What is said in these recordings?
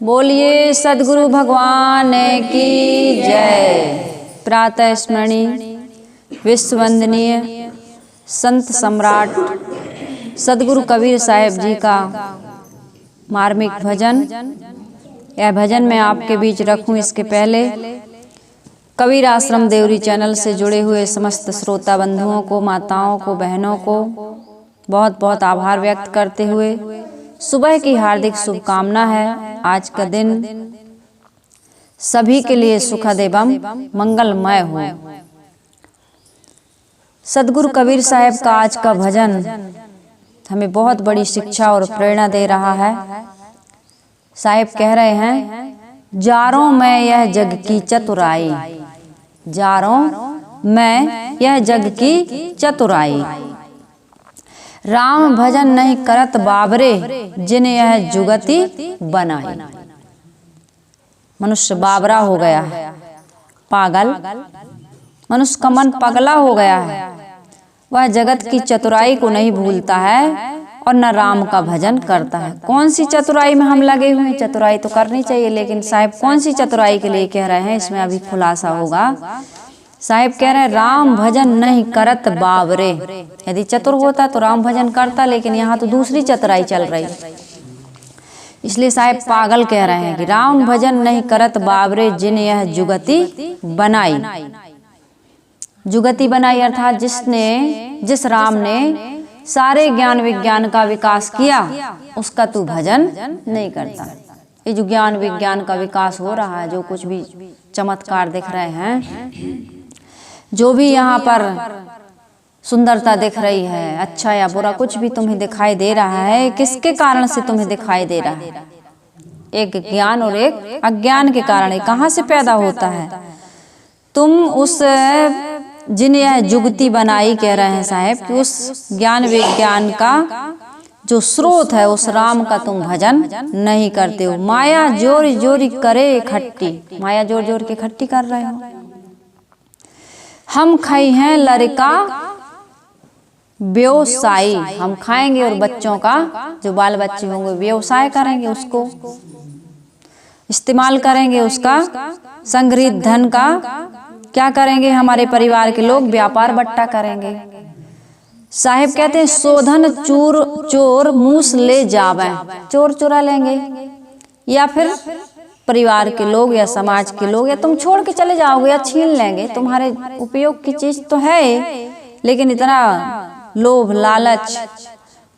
बोलिए सद्गुरु भगवान की जय। प्रातः स्मरणीय विश्ववंदनीय संत सम्राट सद्गुरु कबीर साहिब जी का मार्मिक भजन, यह भजन मैं आपके बीच रखूं इसके पहले कबीर आश्रम देवरी चैनल से जुड़े हुए समस्त श्रोता बंधुओं को, माताओं को, बहनों को बहुत बहुत आभार व्यक्त करते हुए सुबह की हार्दिक शुभकामना है। आज का दिन सभी के लिए सुखद एवं मंगलमय हो। सद्गुरु कबीर साहिब का आज का भजन हमें बहुत बड़ी शिक्षा और प्रेरणा दे रहा है। साहिब कह रहे हैं, जारों में यह जग की चतुराई, जारों में यह जग की चतुराई, राम भजन नहीं करत बाबरे, जिन्हें यह जुगति बनाई। मनुष्य बाबरा हो गया है, पागल, मनुष्य का मन पगला हो गया है। वह जगत की चतुराई को नहीं भूलता है और न राम का भजन करता है। कौन सी चतुराई में हम लगे हुए हैं? चतुराई तो करनी चाहिए, लेकिन साहिब कौन सी चतुराई के लिए कह रहे हैं, इसमें अभी खुलासा होगा। साहिब कह रहे हैं, राम भजन नहीं करत बाबरे। यदि चतुर होता तो राम भजन करता, लेकिन यहाँ तो दूसरी चतुराई चल रही, इसलिए साहिब पागल कह रहे हैं कि राम भजन नहीं करत बाबरे, जिन्हें यह जुगति बनाई। जुगति बनाई अर्थात जिस राम ने सारे ज्ञान विज्ञान का विकास किया, उसका तू भजन नहीं करता। ये जो ज्ञान विज्ञान का विकास हो रहा है, जो कुछ भी चमत्कार दिख रहे हैं, जो भी यहाँ पर सुंदरता दिख रही है, अच्छा या बुरा कुछ भी तुम्हें दिखाई दे रहा है, किसके कारण से तुम्हें दिखाई दे रहा है? एक ज्ञान और एक अज्ञान के कारण है। कहाँ से पैदा होता है? तुम उस जिन्हें यह जुगति बनाई कह रहे हैं साहब कि उस ज्ञान विज्ञान का जो स्रोत है, उस राम का तुम भजन नहीं करते हो। माया जोरी जोरी करे इकट्ठी, माया जोर जोर के इकट्ठी कर रहे हो। हम खाई हैं लड़का व्यवसायी, हम खाएंगे और बच्चों का जो बाल बच्चे होंगे व्यवसाय करेंगे, उसको इस्तेमाल करेंगे, उसका संग्रहित धन का क्या करेंगे? हमारे परिवार के लोग व्यापार बट्टा करेंगे। साहिब कहते हैं, शोधन चोर मूस ले जावे, चोर चुरा लेंगे, या फिर परिवार के लोग या समाज के लोग, या तुम छोड़ के चले जाओगे या छीन लेंगे। तुम्हारे उपयोग की चीज तो है, लेकिन इतना लोभ लालच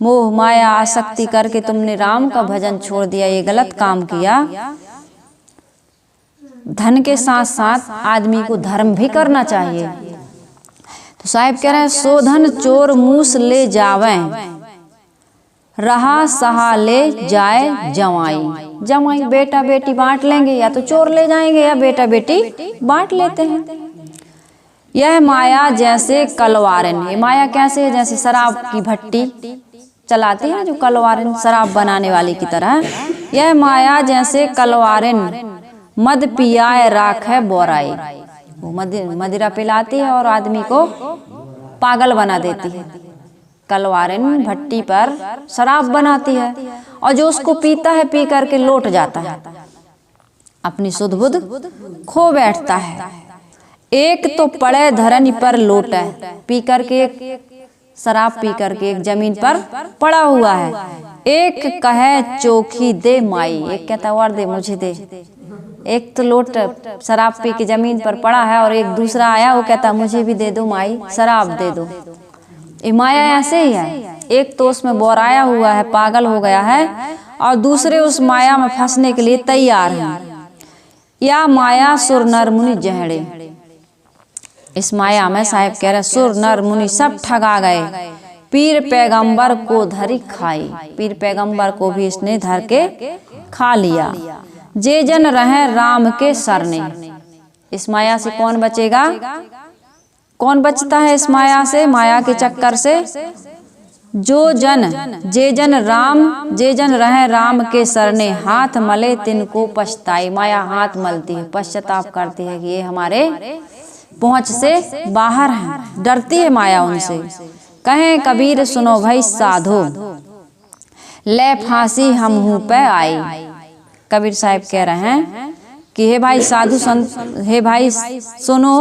मोह माया आसक्ति करके तुमने राम का भजन छोड़ दिया, ये गलत काम किया। धन के साथ साथ आदमी को धर्म भी करना चाहिए। तो साहिब कह रहे हैं, शोधन चोर मूस ले जावे, रहा सहा ले जाए जवाई। जवाई बेटा बेटी बांट लेंगे, या तो चोर ले जाएंगे या बेटा बेटी बांट लेते हैं। यह माया जैसे कलवारिन, ये माया कैसे है? जैसे शराब की भट्टी चलाती है जो कलवारिन, शराब बनाने वाली की तरह। यह माया जैसे कलवारिन, मद पियाए राख है बोराई। वो मदिरा पिलाती है और आदमी को पागल बना देती है। कलवारिन भट्टी पर शराब बनाती है, और जो उसको पीता है पी करके लौट जाता है, अपनी सुध बुध खो बैठता है। एक तो पड़े धरनी पर लोटा है, पी करके एक शराब पी करके एक जमीन पर पड़ा हुआ है। एक कहे चोखी दे माई, एक कहता और दे मुझे दे। एक तो लोट शराब पी के जमीन पर पड़ा है, और एक दूसरा आया, वो कहता मुझे भी दे दो माई, शराब दे दो। ये माया ऐसे ही है, एक तो उसमें बोराया हुआ है, पागल हो गया है, और दूसरे उस माया में फंसने के लिए तैयार हैं। या माया सुर नर मुनि जहड़े, इस माया में साहिब कह रहे सुर नर मुनि सब ठगा गए। पीर पैगंबर को धरी खाई, पीर पैगंबर को भी इसने धर के खा लिया। जे जन रहे राम के सरने, इस माया से कौन बचेगा? कौन बचता है इस माया से, माया के चक्कर से? जो जन जे जन रहे राम के सरने, हाथ मले तिनको पछताई। माया हाथ मलती है, पश्चाताप करती है कि ये हमारे पहुंच से बाहर है, डरती है माया उनसे। कहें कबीर सुनो भाई साधो, ले फांसी हम हूँ पे आई। कबीर साहब कह रहे हैं कि हे भाई साधु संत, हे भाई सुनो,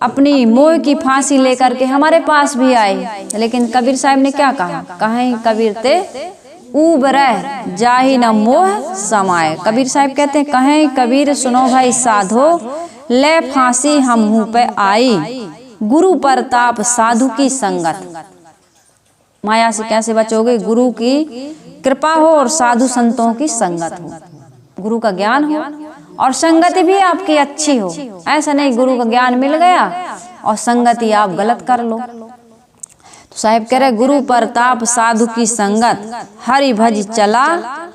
अपनी मोह की फांसी लेकर के हमारे पास भी आए। लेकिन कबीर साहब ने क्या कहा, कहें कबीर ते ऊब रह जाहि न मोह समाए। कबीर साहब कहते हैं, कहें कबीर सुनो भाई साधो, ले फांसी हम मुँह पे आई, गुरु प्रताप साधु की संगत। माया से कैसे बचोगे? गुरु की कृपा हो और साधु संतों की संगत हो, गुरु का ज्ञान हो और संगति भी आपकी अच्छी हो। ऐसा नहीं गुरु का ज्ञान मिल गया और संगति आप गलत कर लो। तो साहिब कह रहे, गुरु प्रताप साधु की संगत, हरि भज चला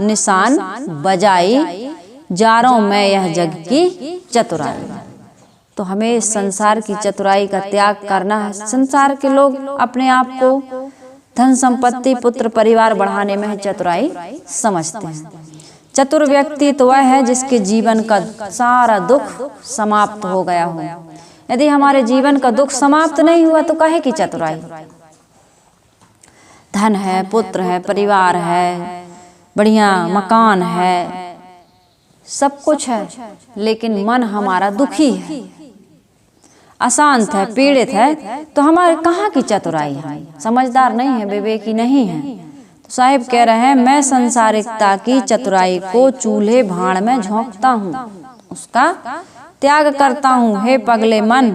निशान बजाई, जारों में यह जग की चतुराई। तो हमें संसार की चतुराई का त्याग करना है। संसार के लोग अपने आप को धन संपत्ति पुत्र परिवार बढ़ाने में चतुराई समझते हैं। चतुर व्यक्ति तो वह है जिसके जीवन का सारा दुख समाप्त हो गया हो। यदि हमारे जीवन का दुख समाप्त नहीं हुआ तो काहे की चतुराई? धन है, पुत्र है, परिवार है, बढ़िया मकान है, सब कुछ है, लेकिन मन हमारा दुखी है, अशांत है, पीड़ित है, तो हमारे कहाँ की चतुराई है? समझदार नहीं है, विवेकी नहीं है। तो साहिब कह रहे हैं, मैं संसारिकता की चतुराई को चूल्हे भाण में झोंकता हूँ, उसका त्याग करता हूँ। हे पगले मन,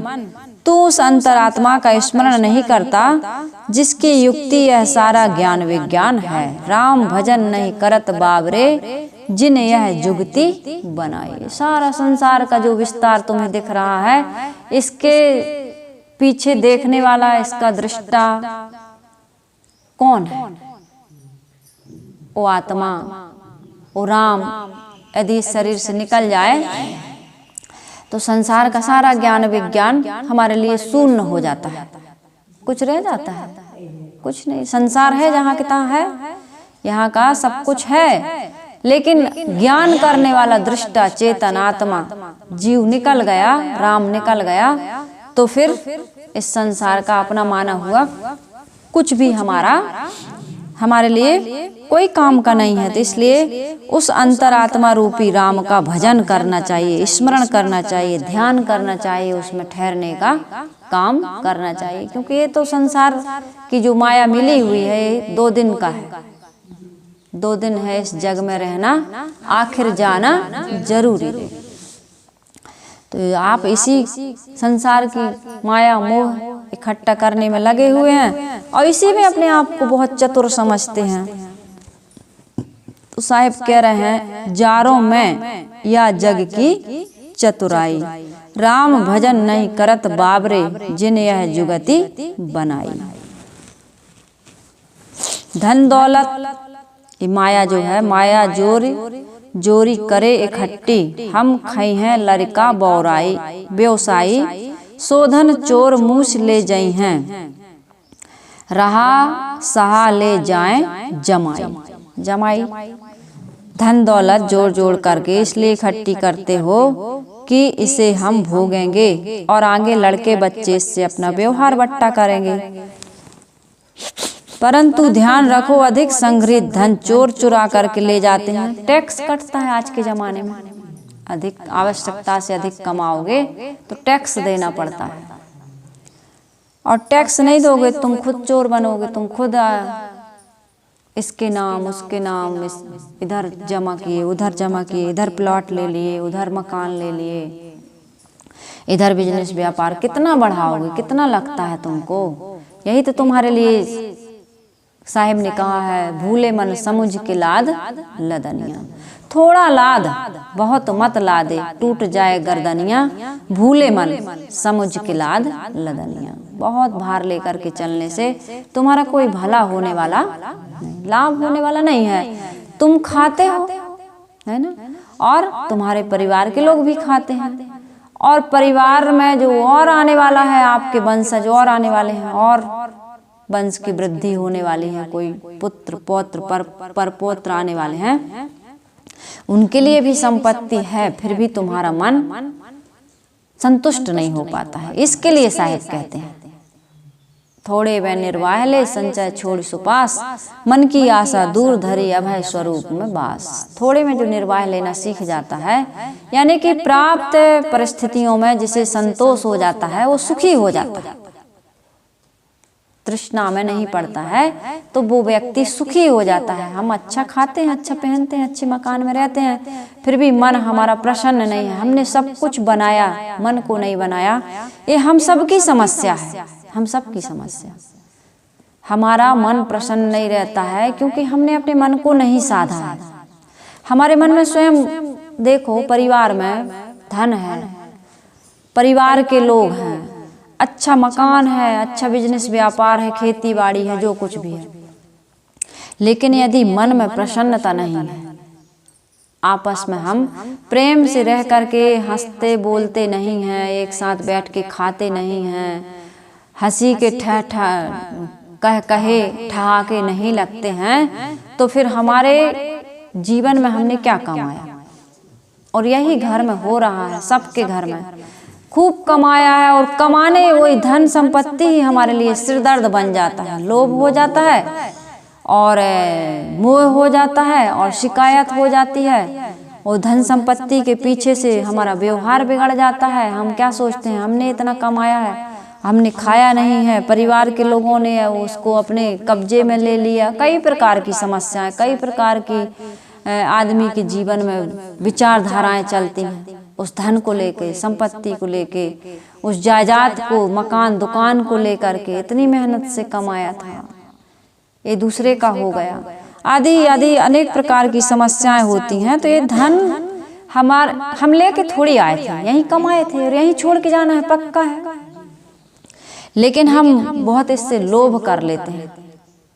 तू उस अंतरात्मा का स्मरण नहीं करता जिसकी युक्ति यह सारा ज्ञान विज्ञान है। राम भजन नहीं करत बाबरे, जिन यह जुगती बनाई। सारा संसार का जो विस्तार तुम्हें दिख रहा है, इसके पीछे देखने वाला, इसका दृष्टा कौन है? वो आत्मा, वो राम। यदि इस शरीर से निकल जाए तो संसार का सारा ज्ञान विज्ञान हमारे लिए शून्य हो जाता है। कुछ रह जाता है? कुछ नहीं। संसार है जहाँ की तहाँ है, यहाँ का सब कुछ है, लेकिन ज्ञान करने वाला दृष्टा चेतन आत्मा जीव निकल गया, राम निकल गया, तो फिर इस संसार का अपना माना हुआ कुछ भी हमारे लिए कोई काम का नहीं है। तो इसलिए उस अंतरात्मा रूपी राम का भजन करना चाहिए, स्मरण करना चाहिए, ध्यान करना चाहिए, उसमें ठहरने का काम करना चाहिए। क्योंकि ये तो संसार की जो माया मिली हुई है, 2 दिन का है, 2 दिन है इस जग में रहना, आखिर जाना जरूरी है। तो आप इसी संसार की माया मोह इकट्ठा करने में लगे हुए हैं और इसी में अपने आप को बहुत चतुर समझते हैं। तो साहिब कह रहे हैं, जारों में या जग की चतुराई, राम भजन नहीं करत बाबरे, जिन यह जुगति बनाई। धन दौलत, ये माया जो है, माया जोरी करे इकट्ठी, हम खई हैं लड़का बौराई, व्यवसायी शोधन चोर मूछ ले जाई हैं, रहा सहा ले जाएं जमाई। धन दौलत जोड़ जोड़ करके इसलिए इकट्ठी करते हो कि इसे हम भोगेंगे और आगे लड़के बच्चे इससे अपना व्यवहार बट्टा करेंगे। परंतु ध्यान रखो, अधिक संग्रहित धन चोर चुरा करके ले जाते हैं। टैक्स कटता है आज के जमाने में, अधिक आवश्यकता से अधिक कमाओगे तो टैक्स देना पड़ता है, और टैक्स नहीं दोगे तुम खुद चोर बनोगे। तुम खुद इसके नाम उसके नाम इधर जमा किए, उधर जमा किए, इधर प्लॉट ले लिए, उधर मकान ले लिए, इधर बिजनेस व्यापार कितना बढ़ाओगे, कितना लगता है तुमको। यही तो तुम्हारे लिए साहिब ने कहा है, भूले मन समुझ के लाद लदनिया। थोड़ा लाद, बहुत मत लादे, टूट जाए गर्दनिया, भूले मन समुझ के लाद लदनिया। बहुत भार लेकर के चलने से तुम्हारा कोई भला होने वाला नहीं, लाभ होने वाला नहीं है। तुम खाते हो, है ना, और तुम्हारे परिवार के लोग भी खाते हैं, और परिवार में जो और आने वाला है, आपके वंशज और आने वाले हैं, और वंश की वृद्धि होने वाली है, कोई पुत्र पौत्र परपौत्र आने वाले हैं, उनके लिए भी संपत्ति है, फिर भी तुम्हारा मन संतुष्ट नहीं हो पाता है। इसके लिए साहिब कहते हैं थोड़े वे निर्वाह ले संचय छोड़ सुपास, मन की आशा दूर धरी अभय स्वरूप में बास। थोड़े में जो निर्वाह लेना सीख जाता है, यानी कि प्राप्त परिस्थितियों में जिसे संतोष हो जाता है, वो सुखी हो जाता है, तृष्णा में नहीं पड़ता है, तो वो व्यक्ति सुखी हो जाता है। हम अच्छा खाते हैं, अच्छा पहनते हैं, अच्छे मकान में रहते हैं, फिर भी मन हमारा प्रसन्न नहीं है। हमने सब कुछ बनाया, मन को नहीं बनाया। ये हम सबकी समस्या है, हम सबकी समस्या। हमारा मन प्रसन्न नहीं रहता है क्योंकि हमने अपने मन को नहीं साधा है। हमारे मन में स्वयं देखो, परिवार में धन है, परिवार के लोग हैं, अच्छा मकान है, अच्छा बिजनेस व्यापार है, खेती बाड़ी है, जो कुछ भी है, लेकिन यदि मन में प्रसन्नता नहीं है, आपस में हम प्रेम से रह करके हंसते बोलते नहीं हैं, एक साथ बैठ के खाते नहीं हैं, हंसी के कहे ठहाके नहीं लगते हैं, तो फिर हमारे जीवन में हमने क्या कमाया? और यही घर में हो रहा है, सबके घर में खूब कमाया है, और कमाने वही धन संपत्ति ही हमारे लिए सिरदर्द बन जाता है। लोभ हो जाता है और मोह हो जाता है और शिकायत हो जाती है, और धन संपत्ति के पीछे से हमारा व्यवहार बिगड़ जाता है। हम क्या सोचते हैं, हमने इतना कमाया है, हमने खाया नहीं है, परिवार के लोगों ने उसको अपने कब्जे में ले लिया। कई प्रकार की समस्याएं, कई प्रकार की आदमी के जीवन में विचारधाराएं चलती हैं, उस धन को लेके, संपत्ति को लेके, उस जायदाद को, मकान दुकान को लेकर के। इतनी मेहनत से कमाया था, ये दूसरे का हो गया, आदि आदि अनेक प्रकार की समस्याएं होती हैं। तो ये धन हम लेके थोड़ी आए थे, यहीं कमाए थे और यहीं छोड़ के जाना है, पक्का है। लेकिन हम बहुत इससे लोभ कर लेते हैं,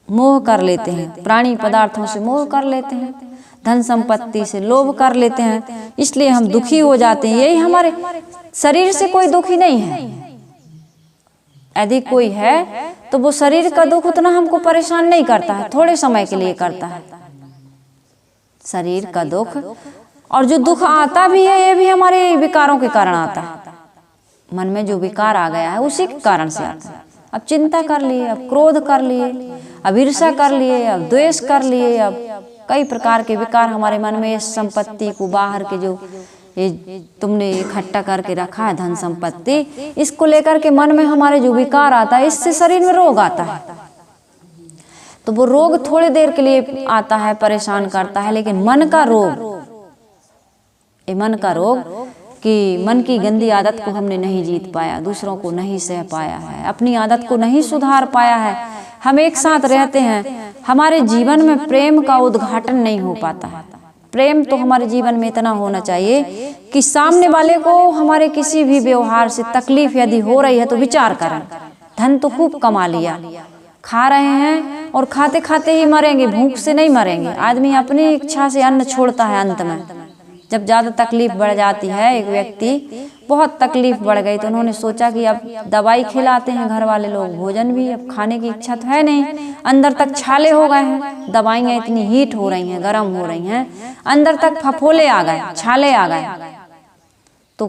मोह कर लेते हैं, प्राणी पदार्थों से मोह कर लेते हैं, धन संपत्ति से लोभ कर लेते हैं, इसलिए हम दुखी हो जाते हैं। यही हमारे शरीर से कोई दुखी नहीं है, यदि कोई है तो वो शरीर का दुख उतना हमको परेशान नहीं करता है, थोड़े समय के लिए करता है शरीर का दुख। और जो दुख आता भी है, ये भी हमारे विकारों के कारण आता है। मन में जो विकार आ गया है उसी के कारण से आता है। अब चिंता कर लिए, अब क्रोध कर लिए, अब ईर्ष्या कर लिए, अब द्वेष कर लिए, अब कई प्रकार के विकार हमारे मन में। इस संपत्ति को बाहर के जो ये तुमने इकट्ठा करके रखा है धन संपत्ति, इसको लेकर के मन में हमारे जो विकार आता है, इससे शरीर में रोग आता है। तो वो रोग थोड़ी देर के लिए आता है, परेशान करता है, लेकिन मन का रोग, ये मन का रोग कि मन की गंदी आदत को हमने नहीं जीत पाया, दूसरों को नहीं सह पाया है, अपनी आदत को नहीं सुधार पाया है, हम एक साथ रहते हैं, हमारे जीवन में प्रेम का उद्घाटन नहीं हो पाता है। प्रेम तो हमारे जीवन में इतना होना चाहिए कि सामने वाले को हमारे किसी भी व्यवहार से तकलीफ यदि हो रही है तो विचार करें। धन तो खूब कमा लिया, खा रहे हैं और खाते खाते ही मरेंगे, भूख से नहीं मरेंगे। आदमी अपनी इच्छा से अन्न छोड़ता है अंत में, जब ज़्यादा तकलीफ बढ़ जाती है। एक व्यक्ति बहुत तकलीफ बढ़ गई तो उन्होंने सोचा कि अब दवाई खिलाते हैं घर वाले लोग, भोजन भी अब खाने की इच्छा तो है नहीं, अंदर तक छाले हो गए हैं, दवाइयाँ इतनी हीट हो रही हैं, गर्म हो रही हैं, अंदर तक फफोले आ गए, छाले आ गए। तो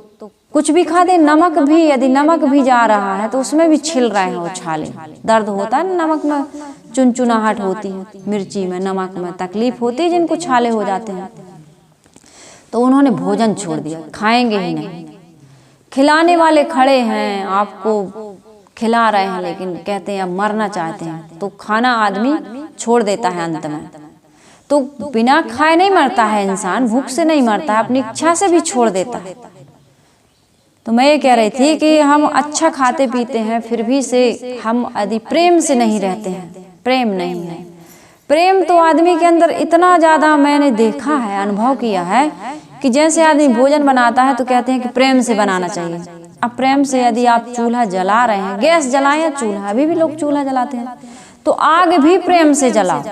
कुछ भी खा दे, नमक भी, यदि नमक भी जा रहा है तो उसमें भी छिल रहे हैं वो छाले। दर्द होता है नमक में, चुनचुनाहट होती है, मिर्ची में, नमक में तकलीफ होती है जिनको छाले हो जाते हैं। तो उन्होंने भोजन छोड़ दिया, खाएंगे ही नहीं। खिलाने वाले खड़े हैं, आपको खिला रहे हैं, लेकिन कहते हैं अब मरना चाहते हैं, तो खाना आदमी छोड़ देता है अंत में। तो बिना खाए नहीं मरता है इंसान, भूख से नहीं मरता है, अपनी इच्छा से भी छोड़ देता है। तो मैं ये कह रही थी कि हम अच्छा खाते पीते हैं, फिर भी से हम यदि प्रेम से नहीं रहते हैं, प्रेम नहीं है। प्रेम तो आदमी के अंदर इतना ज़्यादा मैंने देखा है, अनुभव किया है कि जैसे आदमी भोजन बनाता है तो कहते हैं कि प्रेम से बनाना चाहिए। अब प्रेम से यदि आप चूल्हा जला रहे हैं, गैस जलाएं या चूल्हा, अभी भी लोग चूल्हा जलाते हैं, तो आग भी प्रेम से जलाओ।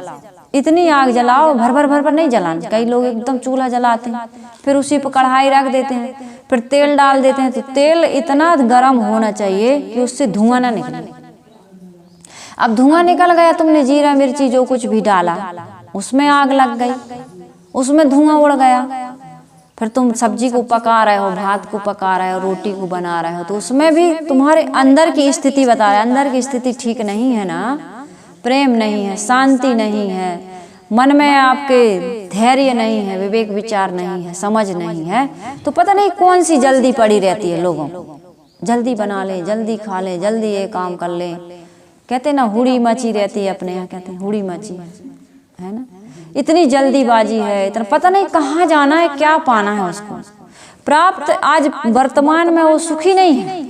इतनी आग जलाओ, भर भर नहीं जलाना। कई लोग एकदम चूल्हा जलाते हैं, फिर उसी पर कढ़ाई रख देते हैं, फिर तेल डाल देते हैं, तो तेल इतना गर्म होना चाहिए कि उससे धुआं ना निकले। अब धुआं निकल गया, तुमने जीरा मिर्ची जो कुछ भी डाला, उसमें आग लग गई, उसमें धुआं उड़ गया, फिर तुम सब्जी को पका रहे हो, भात को पका रहे हो, रोटी को बना रहे हो, तो उसमें भी तुम्हारे अंदर की स्थिति बता रहे, अंदर की स्थिति ठीक नहीं है ना, प्रेम नहीं है, शांति नहीं है, मन में आपके धैर्य नहीं है, विवेक विचार नहीं है, समझ नहीं है, तो पता नहीं कौन सी जल्दी पड़ी रहती है लोगों को। जल्दी बना ले, जल्दी खा ले, जल्दी ये काम कर ले, कहते ना हुड़ी मची रहती है, अपने यहाँ कहते हैं हुड़ी मची है ना, इतनी जल्दीबाजी है, इतना पता नहीं कहाँ जाना है, क्या पाना है उसको प्राप्त। आज वर्तमान में वो सुखी नहीं है,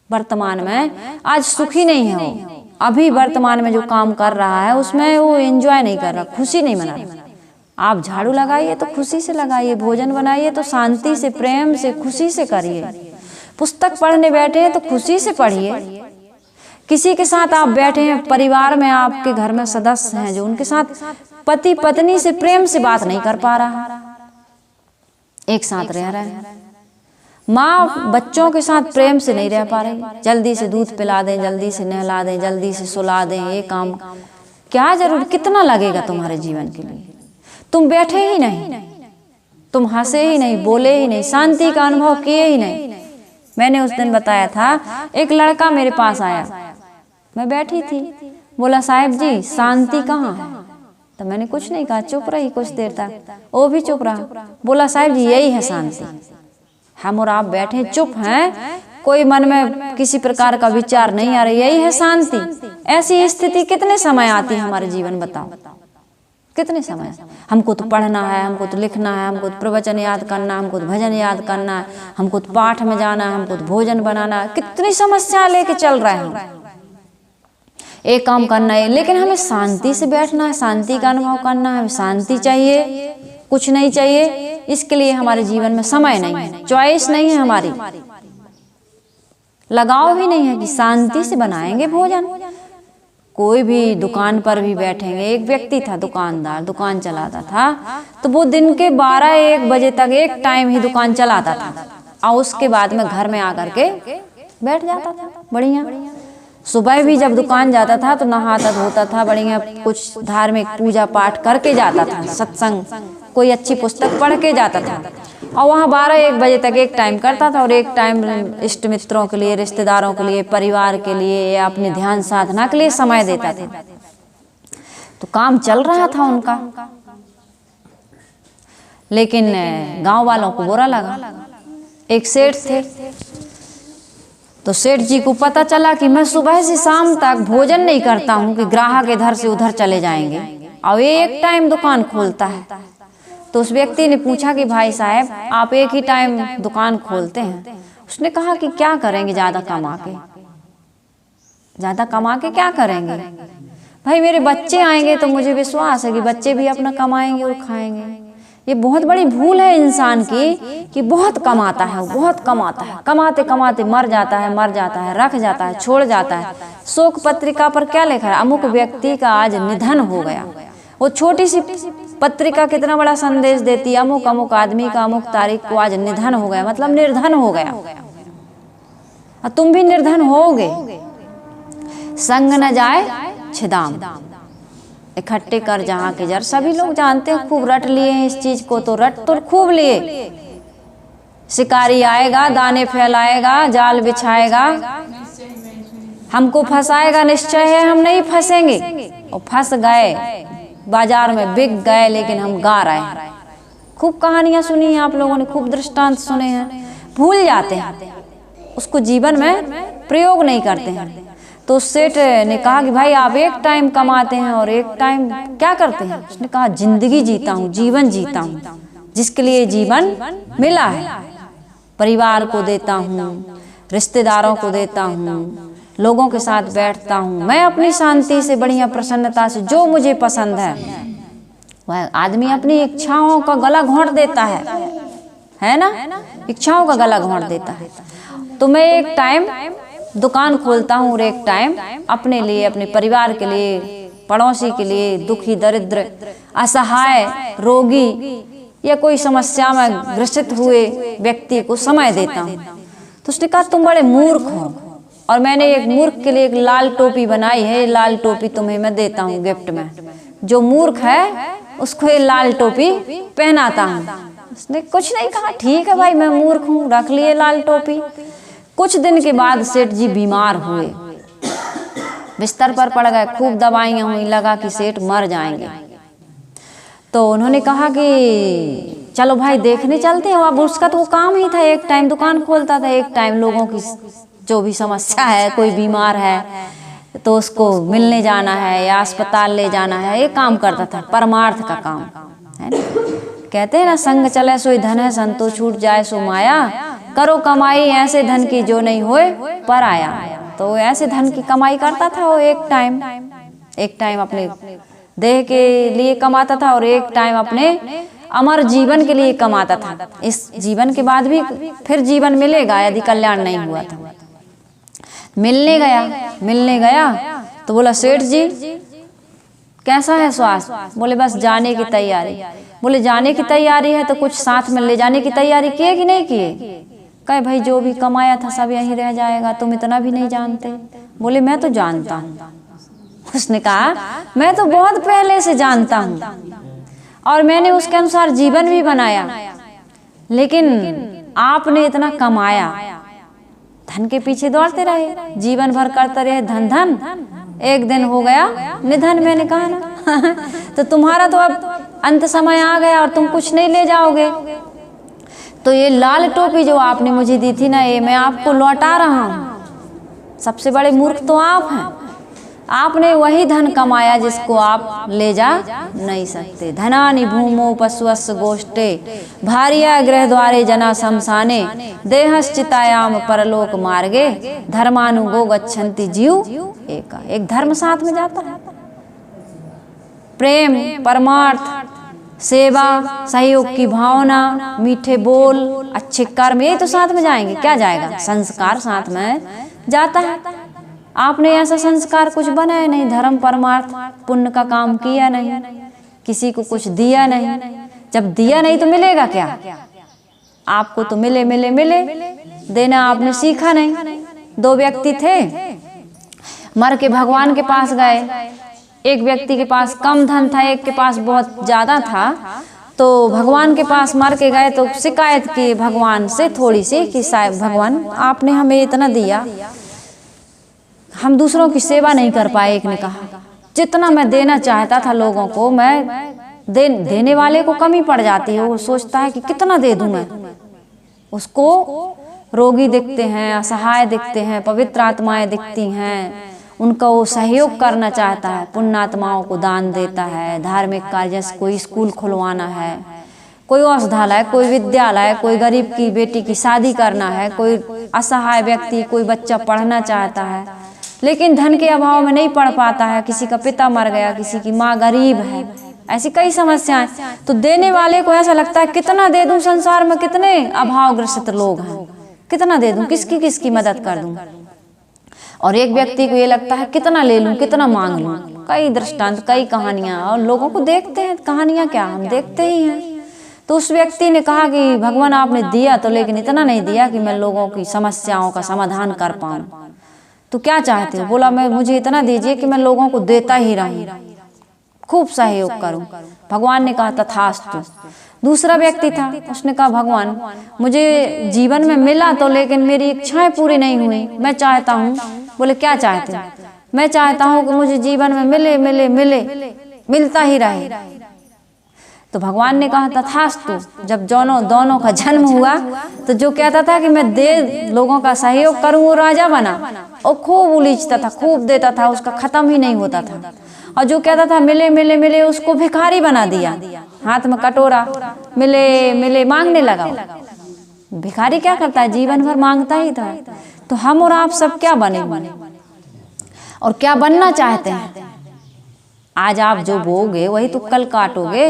वर्तमान में आज सुखी नहीं है वो, अभी वर्तमान में जो काम कर रहा है उसमें वो एंजॉय नहीं कर रहा, खुशी नहीं मना रहा। आप झाड़ू लगाइए तो खुशी से लगाइए, भोजन बनाइए तो शांति से, प्रेम से, खुशी से करिए, पुस्तक पढ़ने बैठे हैं तो खुशी से पढ़िए। किसी के साथ आप बैठे हैं, परिवार में आपके घर में सदस्य हैं जो उनके साथ पति पत्नी से प्रेम से बात नहीं कर पा रहा, एक साथ रह रहे हैं, माँ बच्चों के साथ प्रेम से नहीं रह पा रही, जल्दी से दूध पिला दें, जल्दी से नहला दें, जल्दी से सुला दें, ये काम क्या जरूर, कितना लगेगा तुम्हारे जीवन के लिए। तुम बैठे ही नहीं, तुम हंसे ही नहीं, बोले ही नहीं, शांति का अनुभव किए ही नहीं। मैंने उस दिन बताया था, एक लड़का मेरे पास आया, मैं बैठी थी, बोला साहब जी शांति कहाँ है, तो मैंने कुछ नहीं कहा, चुप रही कुछ देर तक, वो भी चुप रहा, बोला साहब जी यही है शांति, हम और आप बैठे चुप हैं, कोई मन में किसी प्रकार का विचार नहीं आ रहा, यही है शांति। ऐसी स्थिति कितने समय आती है हमारे जीवन, बताओ कितने समय। हमको तो पढ़ना है, हमको तो लिखना है, हमको तो प्रवचन याद करना, हमको तो भजन याद करना है, हमको तो पाठ में जाना है, हमको तो भोजन बनाना है, कितनी समस्या लेके चल रहे हैं, एक काम करना है, लेकिन हमें शांति से बैठना है, शांति का अनुभव करना है, शांति चाहिए, कुछ नहीं चाहिए। इसके लिए हमारे जीवन में समय नहीं है, चॉइस नहीं है, हमारी लगाव भी नहीं है कि शांति से बनाएंगे भोजन। कोई भी दुकान पर भी बैठेंगे, एक व्यक्ति था दुकानदार, दुकान चलाता था, तो वो दिन के 12-1 बजे तक एक टाइम ही दुकान चलाता था, और उसके बाद में घर में आकर के बैठ जाता था बढ़िया। सुबह भी जब दुकान जाता था तो नहाता धोता था बढ़िया, कुछ धार्मिक पूजा पाठ करके जाता था, सत्संग कोई अच्छी पुस्तक पढ़ के जाता था, और वहाँ 12-1 बजे तक एक टाइम करता था, और एक टाइम इष्ट मित्रों के लिए, रिश्तेदारों के लिए, परिवार के लिए, या अपने ध्यान साधना के लिए समय देता था। तो काम चल रहा था उनका, लेकिन गांव वालों को बुरा लगा। एक सेठ थे, तो सेठ जी को पता चला कि मैं सुबह से शाम तक भोजन नहीं करता हूँ, कि ग्राहक इधर से उधर चले जाएंगे, और एक टाइम दुकान खोलता है। तो उस व्यक्ति ने पूछा कि भाई साहब आप एक ही टाइम दुकान खोलते हैं। उसने कहा कि क्या करेंगे, ज़्यादा कमा के क्या करेंगे भाई, मेरे बच्चे आएंगे तो मुझे विश्वास है कि बच्चे भी अपना कमाएंगे और खाएंगे। ये बहुत बड़ी भूल है इंसान की कि बहुत कमाता है, बहुत कमाता है, कमाते कमाते मर जाता है, रख जाता है, छोड़ जाता है। शोक पत्रिका पर क्या लिखा है, अमुक व्यक्ति का आज निधन हो गया। वो छोटी सी पत्रिका कितना बड़ा संदेश देती है, अमुक अमुक आदमी का अमुक तारीख को आज निधन हो गया, मतलब निर्धन हो गया। और तुम भी निर्धन होगे। संग न जाए छिदाम, इकट्ठे कर जहाँ के जर। सभी लोग जानते हैं, खूब रट लिए हैं इस चीज को, तो रट तो खूब लिए। शिकारी आएगा, दाने फैलाएगा, जाल बिछाएगा, हमको फंसाएगा, निश्चय है हम नहीं फंसेंगे। और फंस गए, बाजार में बिक गए, लेकिन हम गा रहे हैं। खूब कहानियां सुनी हैं आप लोगों ने, खूब दृष्टांत सुने हैं, भूल जाते हैं, उसको जीवन में प्रयोग नहीं करते हैं। तो सेठ ने कहा कि भाई आप एक टाइम कमाते हैं और एक टाइम क्या करते हैं? उसने कहा जिंदगी जीता हूँ, जीवन जीता हूँ, जिसके लिए जीवन मिला है। परिवार को देता हूँ, रिश्तेदारों को देता हूँ, लोगों के साथ बैठता हूँ, मैं अपनी शांति से, बढ़िया प्रसन्नता से, जो मुझे पसंद है वह आदमी अपनी इच्छाओं का गला घोंट देता है ना, इच्छाओं का गला घोंट देता है। तो मैं एक टाइम दुकान खोलता हूँ और एक टाइम अपने लिए, अपने परिवार के लिए, पड़ोसी के लिए, दुखी, दरिद्र, असहाय, रोगी या कोई समस्या में ग्रसित हुए व्यक्ति को समय देता हूँ। तो उसने कहा तुम बड़े मूर्ख हो, और मैंने एक मूर्ख के लिए एक लाल टोपी बनाई है, लाल टोपी तुम्हें मैं देता हूँ गिफ्ट में। जो मूर्ख है उसको ये लाल टोपी पहनाता हूँ, उसने कुछ नहीं कहा, ठीक है भाई मैं मूर्ख हूँ, रख लिए लाल टोपी। कुछ दिन के बाद सेठ जी बीमार हुए, बिस्तर पर पड़ गए, खूब दवाइयाँ हुई, लगा कि सेठ मर जाएंगे। तो उन्होंने कहा कि चलो भाई देखने चलते हैं। अब उसका तो वो काम ही था, एक टाइम दुकान खोलता था, एक टाइम लोगों की जो भी समस्या है, कोई बीमार है तो उसको मिलने जाना है या अस्पताल ले जाना है, ये काम करता था, परमार्थ का काम है ना। कहते हैं ना, संग चले सोई धन है, संतो छूट जाए सो माया, करो कमाई ऐसे धन की जो नहीं होए पर आया। तो ऐसे धन की कमाई करता था वो, एक टाइम अपने देह के लिए कमाता था और एक टाइम अपने अमर जीवन के लिए कमाता था। इस जीवन के बाद भी फिर जीवन मिलेगा यदि कल्याण नहीं हुआ था। मिलने गया तो बोला सेठ जी कैसा है स्वास्थ्य? बोले बस जाने की तैयारी। बोले जाने की तैयारी है तो कुछ साथ में ले जाने की तैयारी किए कि नहीं किए? कहे भाई जो भी कमाया था सब यहीं रह जाएगा, तुम इतना भी नहीं जानते। बोले मैं तो जानता हूँ। उसने कहा मैं तो बहुत पहले से जानता हूँ और मैंने उसके अनुसार जीवन भी बनाया, लेकिन आपने इतना कमाया, धन के पीछे दौड़ते रहे, जीवन भर करते रहे धन धन, एक दिन हो गया निधन। मैंने कहा ना तो तुम्हारा तो अब अंत समय आ गया और तुम कुछ नहीं ले जाओगे। तो ये लाल टोपी जो आपने मुझे दी थी ना, ये मैं आपको लौटा रहा हूँ। सबसे बड़े मूर्ख तो आप हैं, आपने वही धन कमाया जिसको आप ले जा नहीं सकते। धनानि भूमो पशुअस्य गोष्ठे, भार्या गृह द्वारे जना शमशाने, देहश्चितायाम परलोक मार्गे, धर्मानुगो गच्छन्ति जीव एका। एक धर्म साथ में जाता है, प्रेम, परमार्थ, सेवा, सहयोग की भावना, मीठे बोल, अच्छे कर्म, ये तो साथ में जाएंगे। क्या जाएगा? संस्कार साथ में जाता है। आपने ऐसा संस्कार कुछ बनाया नहीं, धर्म परमार्थ पुण्य का काम किया नहीं, किसी को कुछ दिया नहीं। जब दिया नहीं तो मिलेगा क्या? आपको तो मिले मिले मिले, देना आपने सीखा नहीं। दो व्यक्ति थे, मर के भगवान के पास गए। एक व्यक्ति के पास कम धन था, एक के पास बहुत ज्यादा था। तो भगवान के पास मर के गए तो शिकायत की भगवान से थोड़ी सी कि साहब भगवान आपने हमें इतना दिया, हम दूसरों की सेवा नहीं कर पाए। एक ने कहा जितना मैं देना चाहता था लोगों को, मैं देने वाले को कमी पड़ जाती है। वो सोचता है कि कितना दे दूं मैं। उसको रोगी दिखते हैं, असहाय दिखते हैं, पवित्र आत्माएं दिखती हैं, उनका वो सहयोग करना चाहता है, पुण्यात्माओं को दान देता है, धार्मिक कार्य जैसे कोई स्कूल खुलवाना है, कोई औषधालय, कोई विद्यालय, कोई गरीब की बेटी की शादी करना है, कोई असहाय व्यक्ति, कोई बच्चा पढ़ना चाहता है लेकिन धन के अभाव में नहीं पढ़ पाता है, किसी का पिता मर गया, किसी की माँ गरीब है, ऐसी कई समस्याएं। तो देने वाले को ऐसा लगता है कितना दे दूं, संसार में कितने अभावग्रस्त लोग हैं, कितना दे दूं, किसकी किसकी मदद कर दूं। और एक व्यक्ति को ये लगता है कितना ले लूं, कितना मांग लूं। कई दृष्टांत, कई कहानियां, और लोगों को देखते हैं, कहानियां क्या हम देखते ही हैं। तो उस व्यक्ति ने कहा कि भगवान आपने दिया तो, लेकिन इतना नहीं दिया कि मैं लोगों की समस्याओं का समाधान कर पाऊं। तो क्या चाहते हो? बोला मैं मुझे इतना दीजिए कि मैं लोगों को देता ही रहूं, खूब सहयोग करूं। भगवान ने कहा तथास्तु। दूसरा व्यक्ति था, उसने कहा भगवान मुझे जीवन में मिला तो, लेकिन मेरी इच्छाएं पूरी नहीं हुई, मैं चाहता हूँ। बोले क्या चाहते हो? मैं चाहता हूँ कि मुझे जीवन में मिले मिले मिले, मिलता ही रहे। तो भगवान ने कहा तथास्तु। जब दोनों का जन्म हुआ तो जो कहता था कि मैं लोगों का सहयोग करूं, वो राजा बना और खूब उलीचता था, खूब देता था, उसका खत्म ही नहीं होता था। और जो कहता था मिले मिले मिले, उसको भिखारी बना दिया, हाथ में कटोरा, मिले मिले मांगने लगा। भिखारी क्या करता है? जीवन भर मांगता ही था। तो हम और आप सब क्या बने और क्या बनना चाहते हैं? आज आप जो बोगे वही तो कल काटोगे,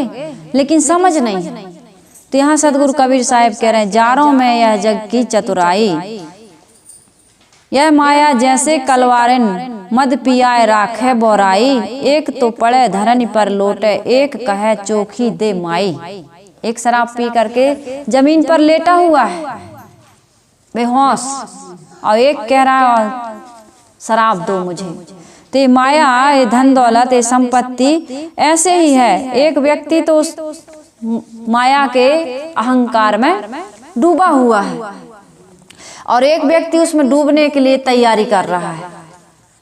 लेकिन समझ नहीं है। तो यहाँ सदगुरु कबीर साहब कह रहे हैं, जारों में यह जग की चतुराई, यह माया जैसे कलवारिन, मद पियाए राखे बोराई, एक तो पड़े धरनी पर लोटे, एक कहे चोखी दे माई। एक शराब पी करके जमीन पर लेटा हुआ है बेहोश, और एक कह रहा है शराब दो मुझे। तो ये माया, ये धन दौलत, ये संपत्ति ऐसे ही है। एक व्यक्ति तो माया के अहंकार में डूबा हुआ है और एक व्यक्ति उसमें डूबने के लिए तैयारी कर रहा है।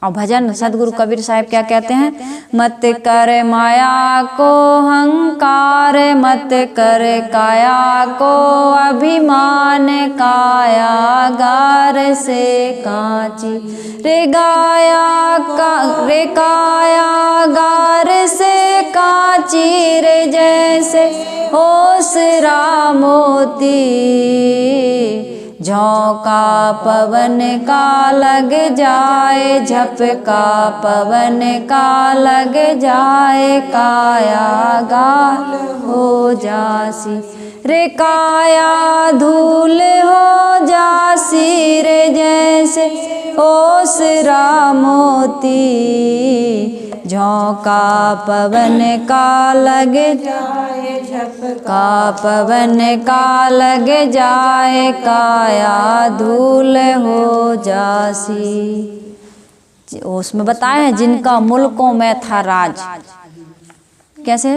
और भजन सदगुरु कबीर साहब क्या कहते हैं, मत कर माया को अहंकार, मत कर काया को अभिमान, कायागार से कांची रे कायागार से कांची रे, जैसे ओसरा मोती झोंका पवन का लग जाए, झपका पवन का लग जाए, कायागार हो जासी रे, काया धूल हो जासी रे, जैसे ओसरा मोती झोंका पवन का लग जाए, झपका पवन का लग जाए, काया धूल हो जासी। उसमें बताया है जिनका मुल्कों में था राज, कैसे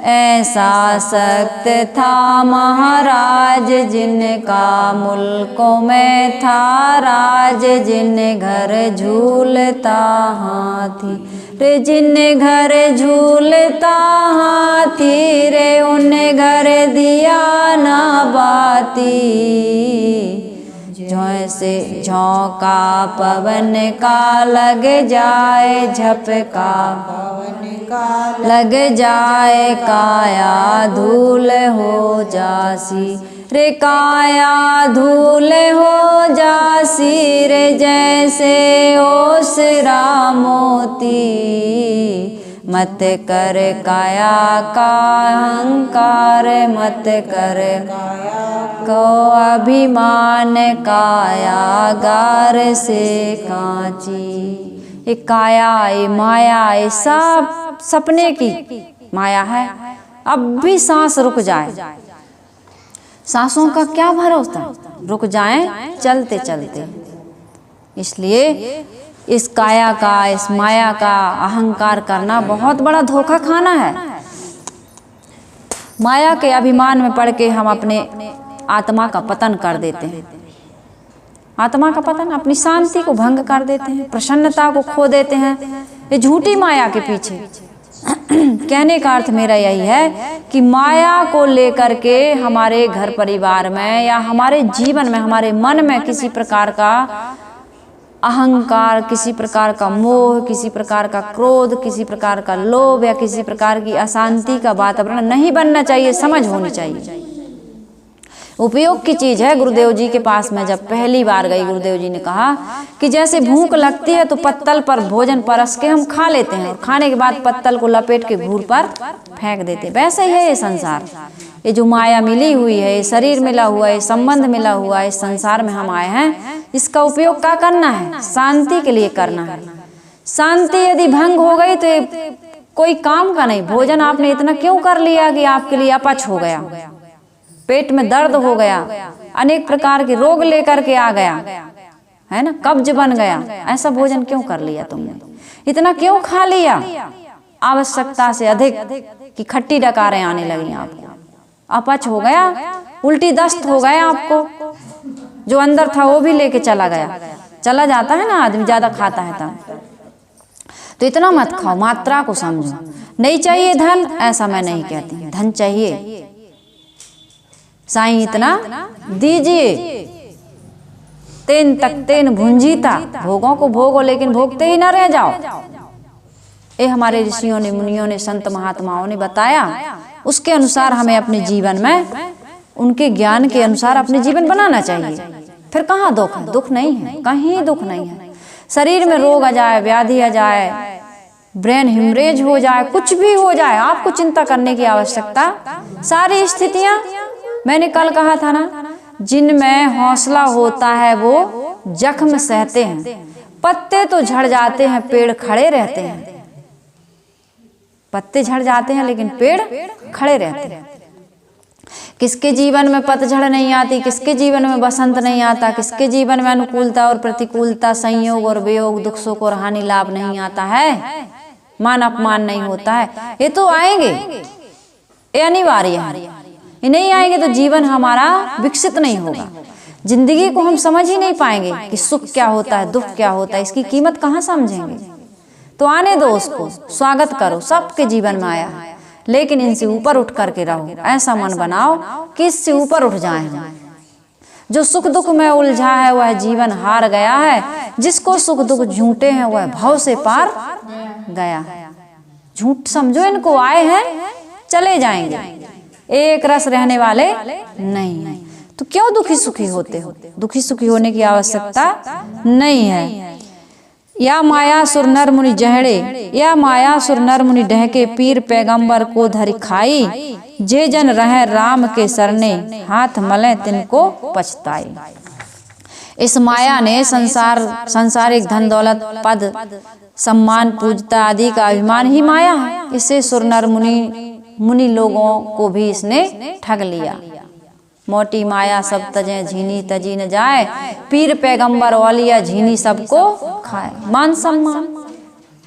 ऐसा सख्त था महाराज, जिनका मुल्कों में था राज, जिन घर झूलता हाथी रे, जिन घर झूलता हाथी रे, उन घर दिया ना बाती, जैसे झोंका पवन का लग जाए, झपका पवन का लग जाए, काया धूल हो जासी रे, काया धूल हो जासी रे, जैसे ओसरा मोती मत कर काया का अहंकार, मत कर को अभिमान, कायागार से कांची। ये काया, ये माया, ये सब सपने की माया है। अब भी सांस रुक जाए, सांसों का क्या भरोसा, रुक जाएं चलते चलते। इसलिए इस काया का, इस माया का अहंकार करना बहुत बड़ा धोखा खाना है। माया के अभिमान में पड़ के हम अपने आत्मा का पतन कर देते हैं। आत्मा का पतन, अपनी शांति को भंग कर देते हैं, प्रसन्नता को खो देते हैं, ये झूठी माया के पीछे। कहने का अर्थ मेरा यही है कि माया को लेकर के हमारे घर परिवार में या हमारे जीवन में, हमारे मन में किसी प्रकार का अहंकार, किसी प्रकार का मोह, किसी प्रकार का क्रोध, किसी प्रकार का लोभ या किसी प्रकार की अशांति का वातावरण नहीं बनना चाहिए। समझ होनी चाहिए। उपयोग की चीज है। गुरुदेव जी के पास मैं जब पहली बार गई, गुरुदेव जी ने कहा कि जैसे भूख लगती है तो पत्तल पर भोजन परस के हम खा लेते हैं और खाने के बाद पत्तल को लपेट के घूर पर फेंक देते हैं। वैसे ही है ये संसार। ये जो माया मिली हुई है, ये शरीर मिला हुआ है, ये संबंध मिला हुआ है, इस संसार में हम आए हैं, इसका उपयोग क्या करना है? शांति के लिए करना है। शांति यदि भंग हो गई तो ये कोई काम का नहीं। भोजन आपने इतना क्यों कर लिया कि आपके लिए अपच हो गया, पेट में दर्द हो गया, अनेक प्रकार के रोग लेकर के आ गया, है ना, कब्ज बन गया। ऐसा भोजन क्यों कर लिया तुमने? इतना क्यों खा लिया? आवश्यकता से अधिक कि खट्टी डकारें आने लगी आपको, अपच हो गया, उल्टी दस्त हो गया, आपको जो अंदर था वो भी लेके चला गया। चला जाता है ना आदमी, ज्यादा खाता है तब। तो इतना मत खाओ, मात्रा को समझो। नहीं चाहिए धन, ऐसा मैं नहीं कहती, धन चाहिए। साईं इतना दीजिए, तेन तक तेन भुंजीता, भोगों को भोगो लेकिन भोगते ही ना रह जाओ। ये हमारे ऋषियों ने, मुनियों ने, संत महात्माओं ने बताया। उसके अनुसार हमें अपने जीवन में, उनके ज्ञान के अनुसार अपने जीवन बनाना चाहिए। फिर कहाँ दुख है? दुख नहीं है, कहीं दुख नहीं है। शरीर में रोग आ जाए, व्याधि आ जाए, ब्रेन हिमरेज हो जाए, कुछ भी हो जाए, आपको चिंता करने की आवश्यकता। सारी स्थितियां, मैंने कल कहा था ना, जिनमें हौसला होता है वो जख्म सहते हैं। पत्ते तो झड़ जाते हैं, पेड़ खड़े रहते हैं। पत्ते झड़ जाते हैं लेकिन पेड़ खड़े रहते हैं। किसके जीवन में पतझड़ नहीं आती, किसके जीवन में बसंत नहीं आता, किसके जीवन में अनुकूलता और प्रतिकूलता, संयोग और वियोग, दुख सुख और हानि लाभ नहीं आता है, मान अपमान नहीं होता है। ये तो आएंगे, ये अनिवार्य है। ये नहीं आएंगे तो जीवन हमारा विकसित नहीं होगा। जिंदगी को हम समझ ही नहीं पाएंगे कि सुख क्या होता है, दुख क्या होता है, इसकी कीमत कहाँ समझेंगे। तो आने दो उसको, स्वागत करो, सबके जीवन में आया है, लेकिन इनसे ऊपर उठ करके रहो। ऐसा मन बनाओ कि इससे ऊपर उठ जाए हम। जो सुख दुख में उलझा है वह जीवन हार गया है, जिसको सुख दुख झूठे हैं वह भव से पार गया है। झूठ समझो इनको, आए हैं चले जाएंगे, एक रस रहने वाले नहीं है। तो क्यों दुखी सुखी होते हो? दुखी सुखी होने की आवश्यकता नहीं है। या माया सुर नर मुनि जहड़े, या माया सुर नर मुनि ढहके, पीर पैगंबर को धरि खाई, जे जन रहे राम के सरने, हाथ मले तिनको पछताई। इस माया ने संसारिक धन दौलत पद सम्मान पूजता आदि का अभिमान ही माया है। इससे सुर नर मुनि लोगों को भी इसने ठग लिया। मोटी माया सब तजे झीनी तजी न जाए, पीर पैगंबर औलिया झीनी सबको खाए। मान सम्मान,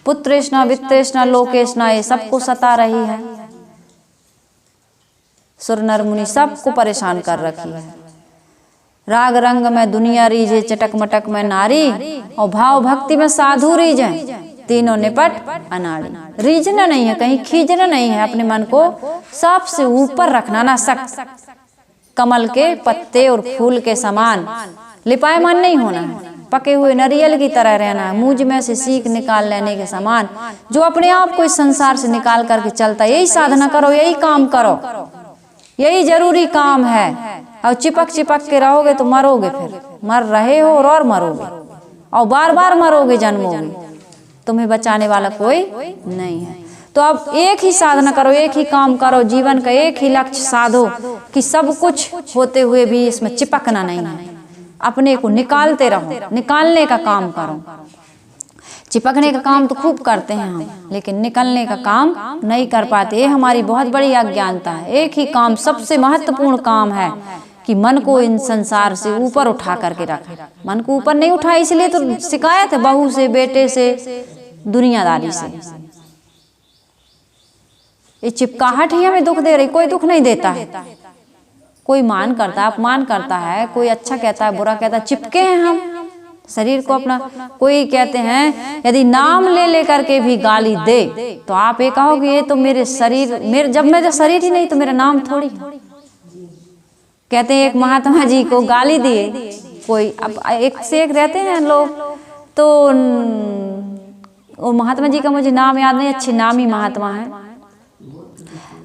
पुत्रेष्णा वित्तेष्णा लोकेष्णा ये सबको सता रही है। सुर नर मुनि सबको परेशान कर रखी है। राग रंग में दुनिया रीझे, चटक मटक में नारी, और भाव भक्ति में साधु रीझे, तीनों निपट अनाड़ी। रीझना नहीं है, कहीं खींचना नहीं है, अपने मन को सबसे ऊपर रखना ना सख्त। कमल के पत्ते और फूल के समान लिपायमान नहीं होना है, पके हुए नारियल की तरह रहना है, मुझ में से सीख निकाल लेने के समान। जो अपने आप को इस संसार से निकाल करके चलता है, यही साधना करो, यही काम करो, यही जरूरी काम है। और चिपक चिपक के रहोगे तो मरोगे, फिर मर रहे हो और मरोगे, और बार बार मरोगे, जन्मोगे, तुम्हें बचाने वाला कोई नहीं है। तो अब एक ही साधना करो, एक ही काम करो, जीवन का एक ही लक्ष्य साधो कि सब कुछ होते हुए भी इसमें चिपकना नहीं है। अपने को निकालते रहो, निकालने का काम करो। चिपकने का काम तो खूब करते हैं हम, लेकिन निकलने का काम नहीं कर पाते। ये हमारी बहुत बड़ी अज्ञानता है। एक ही काम सबसे महत्वपूर्ण काम है कि मन को इन संसार से ऊपर उठा करके रखे। मन को ऊपर नहीं उठा, इसलिए तो शिकायत है बहू से, बेटे से, दुनियादारी से। ये चिपकाहट ही हमें दुख दे रही, कोई दुख नहीं देता है। कोई मान करता है, अपमान करता है, कोई अच्छा कहता है, बुरा कहता है, चिपके हैं हम शरीर को अपना। कोई कहते हैं यदि नाम ले ले करके भी गाली दे तो आप ये कहोगे ये तो मेरे शरीर, जब मेरा शरीर ही नहीं तो मेरा नाम थोड़ी है। कहते हैं एक महात्मा जी को गाली दिए कोई, अब एक से एक रहते हैं लोग, तो वो महात्मा जी का मुझे नाम याद नहीं, अच्छे नामी महात्मा है,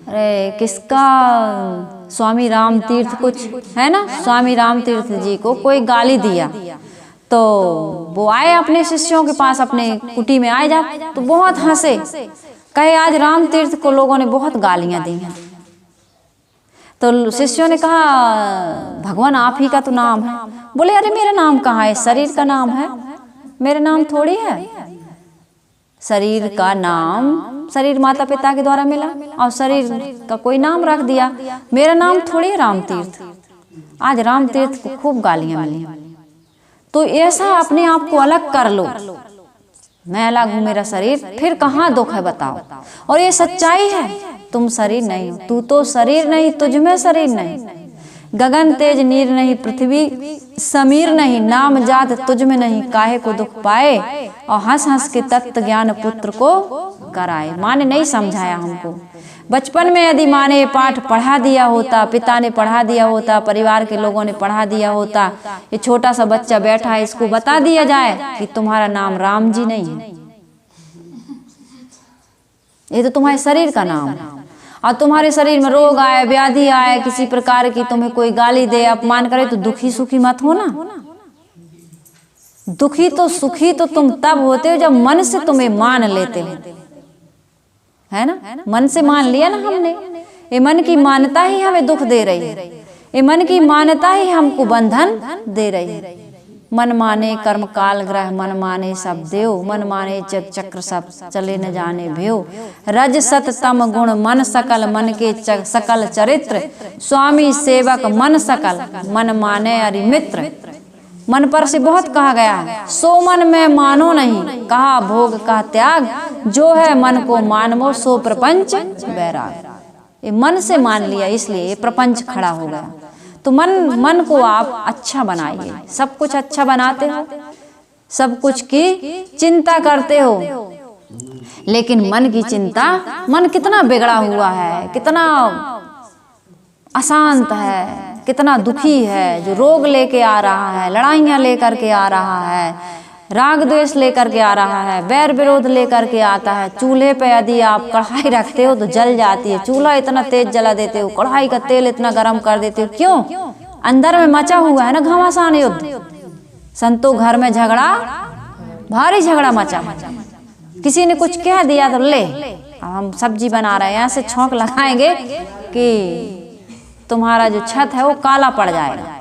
अरे किसका, स्वामी राम तीर्थ कुछ है ना, स्वामी राम तीर्थ जी को कोई गाली दिया तो वो आए अपने शिष्यों के पास, अपने कुटी में आए जा तो बहुत हंसे, कहे आज राम तीर्थ को लोगों ने बहुत गालियां दी हैं। तो शिष्यों ने कहा भगवान आप ही का तो नाम है। बोले अरे मेरा नाम कहाँ है, शरीर का नाम है, मेरा नाम थोड़ी है। शरीर का नाम शरीर माता पिता के द्वारा मिला और शरीर का कोई नाम रख दिया, मेरा नाम थोड़ी है राम तीर्थ। आज राम तीर्थ को खूब गालियां मिली। तो ऐसा अपने आप को अलग कर लो, मैं अलग हूं, मेरा शरीर, फिर कहाँ दुख है बताओ। और ये सच्चाई है, तुम शरीर नहीं हो, तू तो शरीर नहीं, तुझ में शरीर नहीं। गगन तेज नीर नहीं, पृथ्वी समीर नहीं, नाम जात तुझ में नहीं, काहे को दुख पाए, और हंस हंस के तत्व ज्ञान पुत्र को कराए। माँ ने नहीं समझाया हमको। बचपन में यदि माँ ने पाठ पढ़ा दिया होता, पिता ने पढ़ा दिया होता, परिवार के लोगों ने पढ़ा दिया होता, ये छोटा सा बच्चा बैठा है इसको बता दिया जाए कि तुम्हारा नाम राम जी नहीं है, ये तो तुम्हारे शरीर का नाम है, और तुम्हारे शरीर में रोग आए, व्याधि आए, किसी प्रकार की तुम्हें कोई गाली दे, अपमान करे, तो दुखी सुखी मत हो ना। दुखी तो सुखी तो तुम तब होते हो जब मन से तुम्हें मान लेते हो, है ना। मन से मान लिया ना हमने, ये मन की मान्यता ही हमें दुख दे रही है, ये मन की मान्यता ही हमको बंधन दे रही है। मन माने कर्म काल ग्रह, मन माने सब देव, मन माने जग चक्र सब चले न जाने भेव। रज सत तम गुण मन सकल, मन के सकल चरित्र, स्वामी सेवक मन सकल, मन माने अरि मित्र। मन पर से बहुत कहा गया है, सो मन में मानो नहीं, कहा भोग का त्याग, जो है मन को मानवो सो प्रपंच बैराग। ये मन से मान लिया इसलिए ये प्रपंच खड़ा हो गया। तो मन को आप अच्छा बनाइए, सब कुछ अच्छा बनाते हो, सब कुछ की चिंता करते हो, लेकिन मन की चिंता, मन कितना बिगड़ा हुआ है, कितना अशांत है, कितना दुखी है, जो रोग लेके आ रहा है, लड़ाइयाँ लेकर के आ रहा है, राग द्वेष लेकर के आ रहा है, बैर विरोध लेकर के आता है। चूल्हे पे यदि आप कढ़ाई रखते हो तो जल जाती है, चूल्हा इतना तेज जला देते हो, कढ़ाई का तेल इतना गर्म कर देते हो, क्यों? अंदर में मचा हुआ है ना घमासान युद्ध। संतों घर में झगड़ा, भारी झगड़ा मचा, किसी ने कुछ कह दिया तो ले हम सब्जी बना रहे हैं, यहाँ से छौंक लगाएंगे कि तुम्हारा जो छत है वो काला पड़ जाएगा,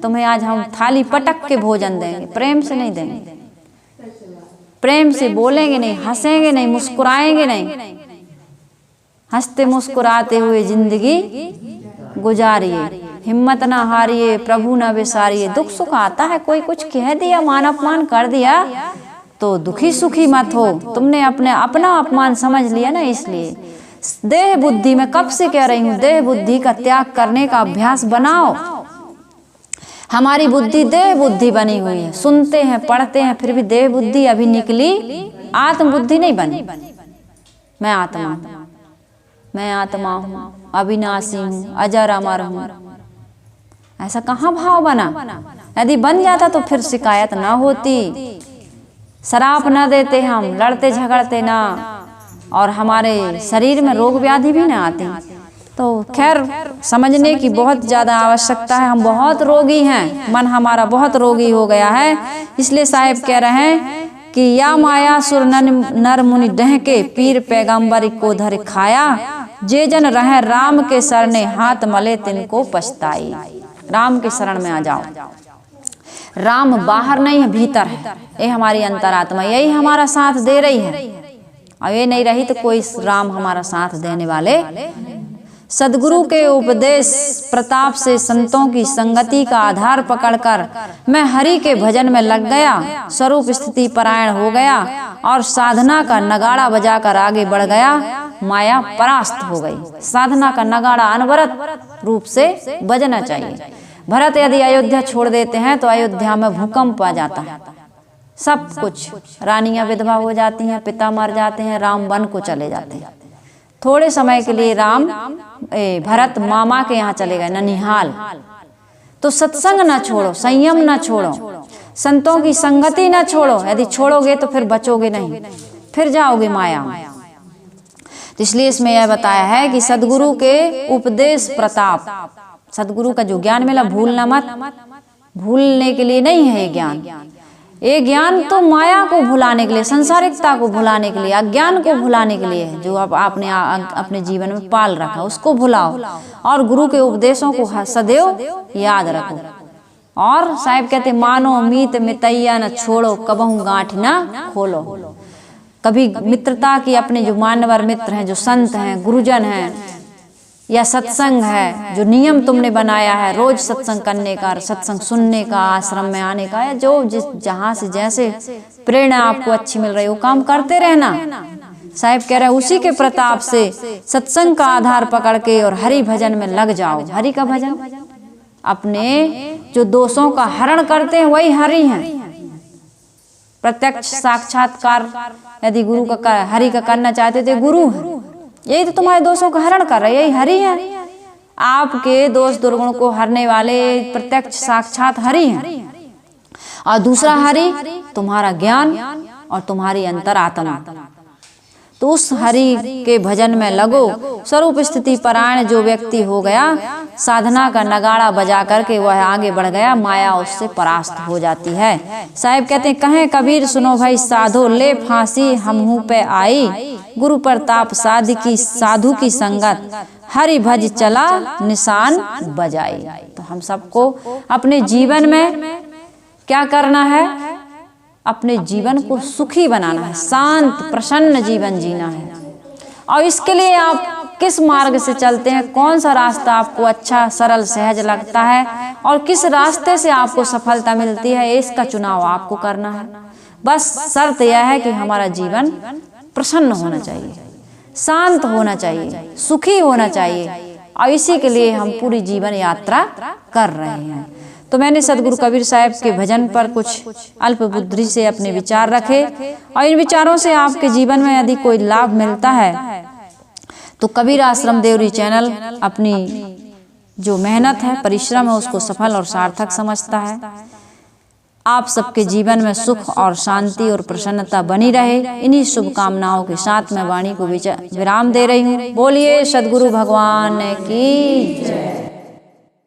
तुम्हें आज हम थाली पटक के भोजन देंगे, प्रेम से नहीं देंगे, प्रेम से बोलेंगे नहीं, हंसेंगे नहीं, मुस्कुराएंगे नहीं, हंसते मुस्कुराते हुए जिंदगी गुजारिए, हिम्मत ना हारिए, प्रभु ना विसारिए। दुख सुख आता है, कोई कुछ कह दिया, मान अपमान कर दिया तो दुखी सुखी मत हो, तुमने अपना अपमान समझ लिया ना। इसलिए देह बुद्धि में कब से कह रही हूँ, देह बुद्धि का त्याग करने का अभ्यास बनाओ। हमारी बुद्धि देह बुद्धि बनी हुई है, सुनते हैं पढ़ते हैं फिर भी देह बुद्धि अभी निकली, आत्म बुद्धि नहीं बनी। मैं आत्मा हूँ, अविनाशी हूँ, अजर अमर हूँ, ऐसा कहाँ भाव बना? यदि बन जाता तो फिर शिकायत ना होती, शराप न देते, हम लड़ते झगड़ते ना, और हमारे शरीर में रोग व्याधि भी ना आती। तो खैर समझने की बहुत ज़्यादा आवश्यकता है, हम बहुत रोगी हैं, मन हमारा बहुत रोगी हो गया है। इसलिए साहिब कह रहे हैं कि या माया सुर नर मुनि डह के, पीर पैगंबर को धर खाया, जे जन रहे राम के शरणे, हाथ मले तिनको पछताई। राम के शरण में आ जाओ। राम बाहर नहीं है, भीतर है, ये हमारी अंतरात्मा, यही हमारा साथ दे रही है, और ये नहीं रही तो कोई राम हमारा साथ देने वाले। सदगुरु के उपदेश प्रताप से, संतों की संगति का आधार पकड़कर मैं हरि के भजन में लग गया, स्वरूप स्थिति परायण हो गया, और साधना का नगाड़ा बजाकर आगे बढ़ गया, माया परास्त हो गई। साधना का नगाड़ा अनवरत रूप से बजना चाहिए। भरत यदि अयोध्या छोड़ देते हैं तो अयोध्या में भूकंप आ जाता है, सब कुछ, रानियां विधवा हो जाती हैं, पिता मर जाते हैं, राम वन को चले जाते हैं। थोड़े समय के लिए भरत मामा के यहाँ चले गए, ननिहाल। तो सत्संग ना छोड़ो, संयम ना छोड़ो, संतों की संगति ना छोड़ो। यदि छोड़ोगे तो फिर बचोगे नहीं, फिर जाओगे माया। तो इसलिए इसमें यह बताया है कि सदगुरु के उपदेश प्रताप, सदगुरु का जो ज्ञान मिला, भूलना मत, भूलने के लिए नहीं है ये ज्ञान। ये ज्ञान तो माया को भुलाने के लिए, संसारिकता को भुलाने के लिए, अज्ञान को भुलाने के लिए है, जो आपने अपने जीवन में पाल रखा उसको भुलाओ, और गुरु के उपदेशों को सदैव याद रखो। और साहिब कहते, मानो मीत मितैया न छोड़ो, कबहू गांठ न खोलो। कभी मित्रता की, अपने जो मानवर मित्र हैं, जो संत हैं, गुरुजन हैं, या सत्संग है, जो नियम तुमने बनाया है रोज सत्संग करने का, सत्संग सुनने का, आश्रम में आने का, या जो जहाँ से जैसे प्रेरणा आपको अच्छी मिल रही है वो काम करते रहना। साहिब कह रहे हैं उसी के प्रताप से सत्संग का आधार पकड़ के और हरि भजन में लग जाओ। हरि का भजन, अपने जो दोषों का हरण करते हैं वही हरि हैं। प्रत्यक्ष साक्षात्कार यदि गुरु का, हरि का करना चाहते थे, गुरु है, यही तो तुम्हारे दोषों का हरण कर रहे, यही हरि है। आपके दोष दुर्गुण को हरने वाले प्रत्यक्ष साक्षात हरि हैं। और दूसरा हरि तुम्हारा ज्ञान और तुम्हारी अंतरात्मा। तो उस हरि के भजन में लगो। स्वरूप स्थिति परायण जो व्यक्ति हो गया, साधना का नगाड़ा बजा करके वह आगे बढ़ गया, माया उससे परास्त हो जाती है। साहिब कहते हैं, कहें कबीर सुनो भाई साधो, ले फांसी हमहू पे आई, गुरु प्रताप साधु की संगत, हरि भज चला निशान बजाई। तो हम सबको अपने जीवन में क्या करना है? अपने जीवन को सुखी बनाना है, शांत प्रसन्न जीवन जीना है। और इसके लिए आप किस मार्ग से चलते हैं, कौन सा रास्ता आपको अच्छा सरल सहज लगता है, और किस रास्ते से आपको सफलता मिलती है, इसका चुनाव आपको करना है। बस शर्त यह है कि हमारा जीवन प्रसन्न होना चाहिए, शांत होना चाहिए, सुखी होना चाहिए, और इसी के लिए हम पूरी जीवन यात्रा कर रहे हैं। तो मैंने सदगुरु कबीर साहब के भजन पर कुछ अल्प बुद्धि से अपने विचार रखे, और इन विचारों से आपके जीवन में यदि कोई लाभ मिलता है तो कबीर आश्रम देवरी चैनल अपनी जो मेहनत है, परिश्रम है, उसको सफल और सार्थक समझता है। आप सबके जीवन में सुख और शांति और प्रसन्नता बनी रहे, इन्हीं शुभकामनाओं के साथ मैं वाणी को विराम दे रही हूँ। बोलिए सदगुरु भगवान की जय।